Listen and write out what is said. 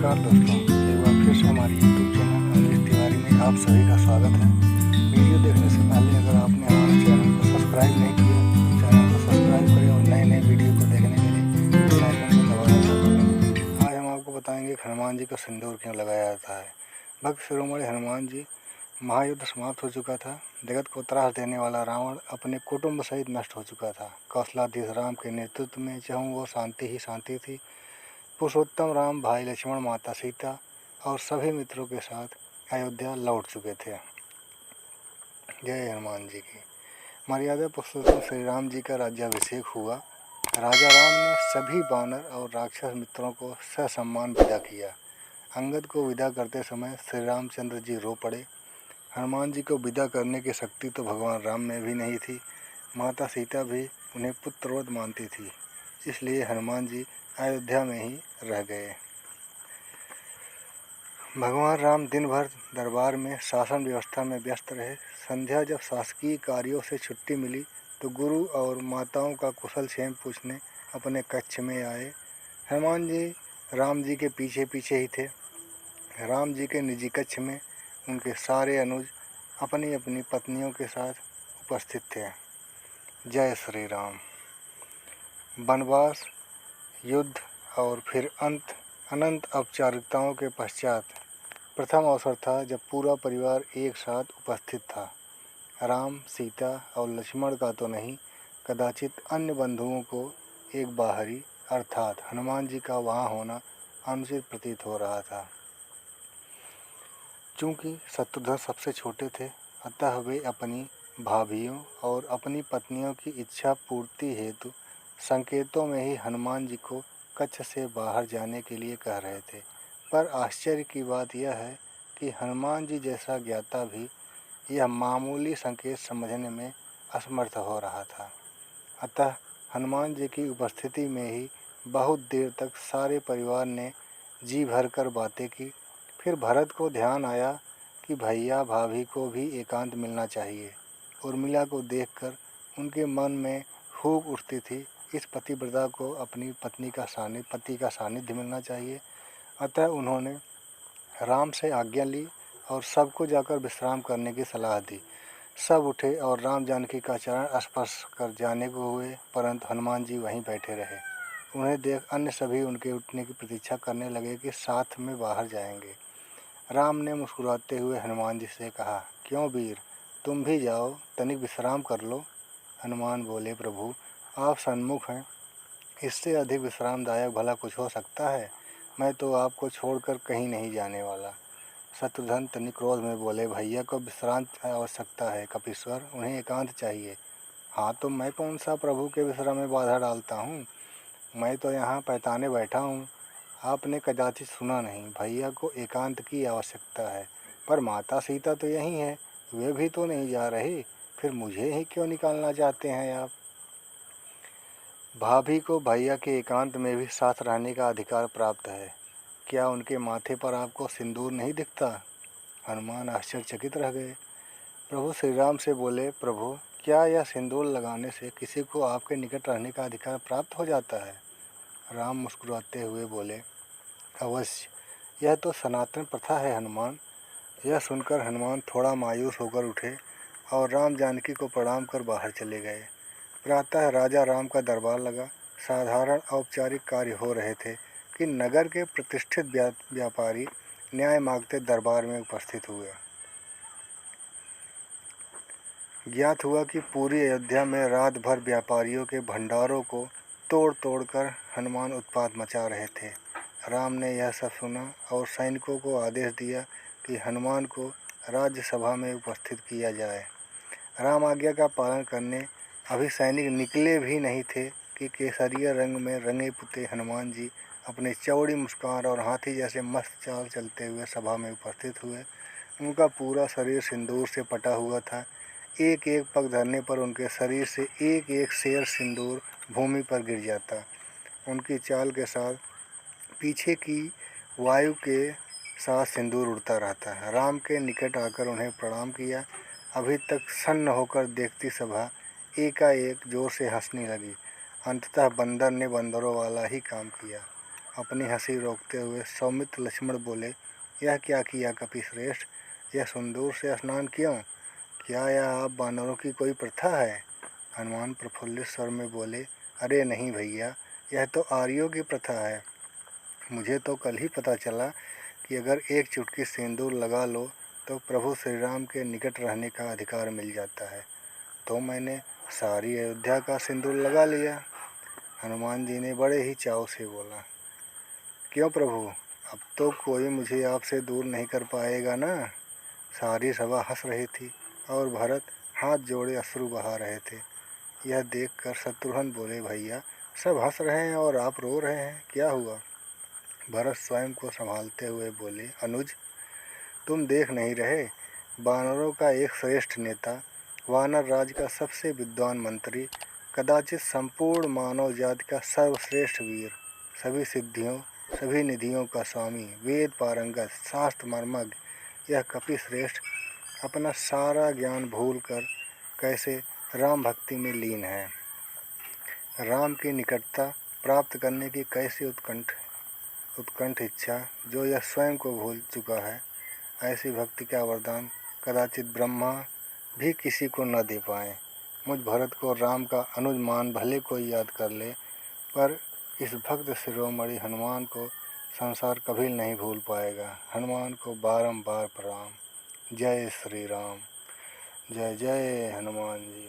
नमस्कार दोस्तों, एक बार फिर से हमारी यूट्यूब चैनल अमरीश तिवारी में आप सभी का स्वागत है। वीडियो देखने से पहले अगर आपने हमारे चैनल को सब्सक्राइब नहीं किया तो चैनल को सब्सक्राइब करें और नए नए वीडियो को देखने के लिए बेल आइकन को दबाना ना भूलें। आज हम आपको बताएंगे कि हनुमान जी को सिंदूर क्यों लगाया जाता है। भक्त शिरोमणि हनुमान जी, महायुद्ध समाप्त हो चुका था। जगत को त्रास देने वाला रावण अपने कुटुंब सहित नष्ट हो चुका था। कौशलाधीश राम के नेतृत्व में चाहूँ वो शांति ही शांति थी। पुरुषोत्तम राम, भाई लक्ष्मण, माता सीता और सभी मित्रों के साथ अयोध्या लौट चुके थे। जय हनुमान जी की। मर्यादा पुरुषोत्तम श्री राम जी का राज्याभिषेक हुआ। राजा राम ने सभी वानर और राक्षस मित्रों को ससम्मान विदा किया। अंगद को विदा करते समय श्री रामचंद्र जी रो पड़े। हनुमान जी को विदा करने की शक्ति तो भगवान राम में भी नहीं थी। माता सीता भी उन्हें पुत्रवत मानती थी, इसलिए हनुमान जी अयोध्या में ही रह गए। भगवान राम दिन भर दरबार में शासन व्यवस्था में व्यस्त रहे। संध्या जब शासकीय कार्यों से छुट्टी मिली तो गुरु और माताओं का कुशल क्षेम पूछने अपने कक्ष में आए। हनुमान जी राम जी के पीछे पीछे ही थे। राम जी के निजी कक्ष में उनके सारे अनुज अपनी अपनी पत्नियों के साथ उपस्थित थे। जय श्री राम। वनवास, युद्ध और फिर अनंत औपचारिकताओं के पश्चात प्रथम अवसर था जब पूरा परिवार एक साथ उपस्थित था। राम, सीता और लक्ष्मण का तो नहीं, कदाचित अन्य बंधुओं को एक बाहरी अर्थात हनुमान जी का वहाँ होना अनुचित प्रतीत हो रहा था। चूँकि शत्रुघ्न सबसे छोटे थे, अतः वे अपनी भाभियों और अपनी पत्नियों की इच्छा पूर्ति हेतु संकेतों में ही हनुमान जी को कक्ष से बाहर जाने के लिए कह रहे थे। पर आश्चर्य की बात यह है कि हनुमान जी जैसा ज्ञाता भी यह मामूली संकेत समझने में असमर्थ हो रहा था। अतः हनुमान जी की उपस्थिति में ही बहुत देर तक सारे परिवार ने जी भर कर बातें की। फिर भरत को ध्यान आया कि भैया भाभी को भी एकांत मिलना चाहिए। उर्मिला को देखकर उनके मन में हूक उठती थी, इस पतिव्रता को अपनी पति का सानिध्य मिलना चाहिए। अतः उन्होंने राम से आज्ञा ली और सबको जाकर विश्राम करने की सलाह दी। सब उठे और राम जानकी का चरण स्पर्श कर जाने को हुए, परंतु हनुमान जी वहीं बैठे रहे। उन्हें देख अन्य सभी उनके उठने की प्रतीक्षा करने लगे कि साथ में बाहर जाएंगे। राम ने मुस्कुराते हुए हनुमान जी से कहा, क्यों वीर, तुम भी जाओ, तनिक विश्राम कर लो। हनुमान बोले, प्रभु आप सन्मुख हैं, इससे अधिक विश्रामदायक भला कुछ हो सकता है। मैं तो आपको छोड़कर कहीं नहीं जाने वाला। शत्रुघ्न तनिक क्रोध में बोले, भैया को विश्राम की आवश्यकता है कपीश्वर, उन्हें एकांत चाहिए। हाँ तो मैं कौन सा प्रभु के विश्राम में बाधा डालता हूँ, मैं तो यहाँ पैताने बैठा हूँ। आपने कदाचित सुना नहीं, भैया को एकांत की आवश्यकता है। पर माता सीता तो यहीं है, वे भी तो नहीं जा रहे, फिर मुझे ही क्यों निकालना चाहते हैं आप। भाभी को भैया के एकांत में भी साथ रहने का अधिकार प्राप्त है। क्या उनके माथे पर आपको सिंदूर नहीं दिखता। हनुमान आश्चर्यचकित रह गए। प्रभु श्री राम से बोले, प्रभु क्या यह सिंदूर लगाने से किसी को आपके निकट रहने का अधिकार प्राप्त हो जाता है। राम मुस्कुराते हुए बोले, अवश्य, यह तो सनातन प्रथा है हनुमान। यह सुनकर हनुमान थोड़ा मायूस होकर उठे और राम जानकी को प्रणाम कर बाहर चले गए। प्रातः राजा राम का दरबार लगा। साधारण औपचारिक कार्य हो रहे थे कि नगर के प्रतिष्ठित व्यापारी न्याय मांगते दरबार में उपस्थित हुए। ज्ञात हुआ कि पूरी अयोध्या में रात भर व्यापारियों के भंडारों को तोड़ तोड़कर हनुमान उत्पात मचा रहे थे। राम ने यह सब सुना और सैनिकों को आदेश दिया कि हनुमान को राज्यसभा में उपस्थित किया जाए। राम आज्ञा का पालन करने अभी सैनिक निकले भी नहीं थे कि केसरिया रंग में रंगे पुते हनुमान जी अपने चौड़ी मुस्कान और हाथी जैसे मस्त चाल चलते हुए सभा में उपस्थित हुए। उनका पूरा शरीर सिंदूर से पटा हुआ था। एक एक पग धरने पर उनके शरीर से एक एक शेर सिंदूर भूमि पर गिर जाता। उनकी चाल के साथ पीछे की वायु के साथ सिंदूर उड़ता रहता है। राम के निकट आकर उन्हें प्रणाम किया। अभी तक सन्न होकर देखती सभा एकाएक जोर से हंसने लगी। अंततः बंदर ने बंदरों वाला ही काम किया। अपनी हंसी रोकते हुए सौमित्र लक्ष्मण बोले, यह क्या किया कपिश्रेष्ठ? यह सिंदूर से स्नान क्यों? क्या यह आप बानरों की कोई प्रथा है? हनुमान प्रफुल्लित स्वर में बोले, अरे नहीं भैया, यह तो आर्यों की प्रथा है। मुझे तो कल ही पता चला कि अगर एक चुटकी सिंदूर लगा लो तो प्रभु श्री राम के निकट रहने का अधिकार मिल जाता है। तो मैंने सारी अयोध्या का सिंदूर लगा लिया। हनुमान जी ने बड़े ही चाव से बोला, क्यों प्रभु, अब तो कोई मुझे आपसे दूर नहीं कर पाएगा ना? सारी सभा हंस रही थी और भरत हाथ जोड़े अश्रु बहा रहे थे। यह देखकर शत्रुघ्न बोले, भैया सब हंस रहे हैं और आप रो रहे हैं, क्या हुआ? भरत स्वयं को संभालते हुए बोले, अनुज तुम देख नहीं रहे, वानरों का एक श्रेष्ठ नेता, वानर राज का सबसे विद्वान मंत्री, कदाचित संपूर्ण मानव जाति का सर्वश्रेष्ठ वीर, सभी सिद्धियों सभी निधियों का स्वामी, वेद पारंगत, शास्त्र मर्मज्ञ, यह कपिश्रेष्ठ अपना सारा ज्ञान भूलकर कैसे राम भक्ति में लीन है। राम की निकटता प्राप्त करने की कैसी उत्कंठ इच्छा, जो यह स्वयं को भूल चुका है। ऐसी भक्ति का वरदान कदाचित ब्रह्मा भी किसी को न दे पाए। मुझ भरत को राम का अनुज मान भले कोई याद कर ले, पर इस भक्त शिरोमणि हनुमान को संसार कभी नहीं भूल पाएगा। हनुमान को बारंबार प्रणाम। जय श्री राम। जय जय हनुमान जी।